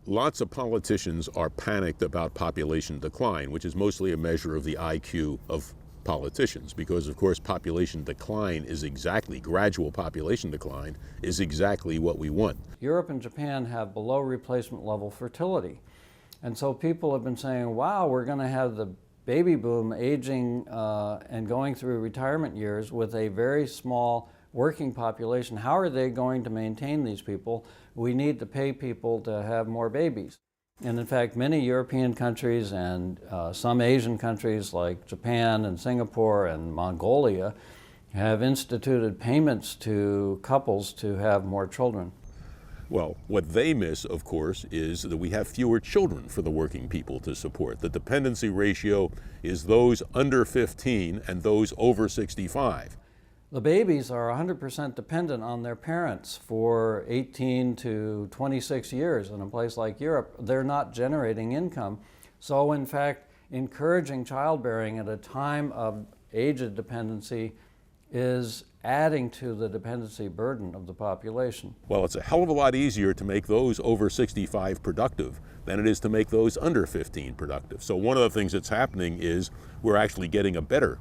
lots of politicians are panicked about population decline, which is mostly a measure of the IQ of politicians, because of course population decline is exactly, gradual population decline is exactly what we want. Europe and Japan have below replacement level fertility. And so people have been saying, wow, we're going to have the baby boom aging and going through retirement years with a very small working population. How are they going to maintain these people? We need to pay people to have more babies. And in fact, many European countries and some Asian countries like Japan and Singapore and Mongolia have instituted payments to couples to have more children. Well, what they miss, of course, is that we have fewer children for the working people to support. The dependency ratio is those under 15 and those over 65. The babies are 100% dependent on their parents for 18 to 26 years. In a place like Europe, they're not generating income. So in fact, encouraging childbearing at a time of aged dependency is adding to the dependency burden of the population. Well, it's a hell of a lot easier to make those over 65 productive than it is to make those under 15 productive. So one of the things that's happening is we're actually getting a better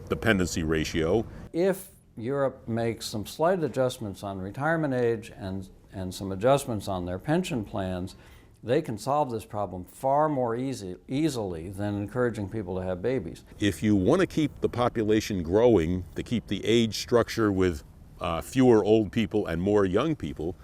dependency ratio. If Europe makes some slight adjustments on retirement age and some adjustments on their pension plans, they can solve this problem far more easily than encouraging people to have babies. If you want to keep the population growing, to keep the age structure with fewer old people and more young people,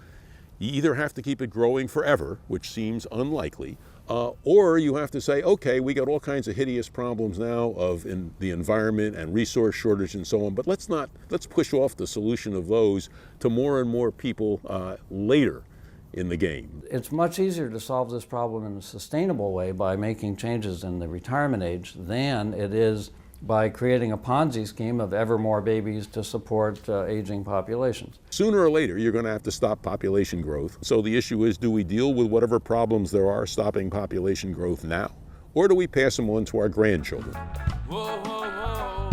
you either have to keep it growing forever, which seems unlikely, or you have to say, okay, we got all kinds of hideous problems now in the environment and resource shortage and so on, but let's push off the solution of those to more and more people later in the game. It's much easier to solve this problem in a sustainable way by making changes in the retirement age than it is by creating a Ponzi scheme of ever more babies to support aging populations. Sooner or later, you're going to have to stop population growth. So the issue is, do we deal with whatever problems there are stopping population growth now? Or do we pass them on to our grandchildren? Whoa, whoa, whoa.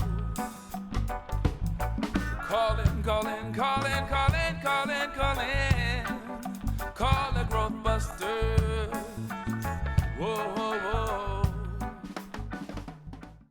Calling, calling, calling, calling, calling, calling. Call the GrowthBusters.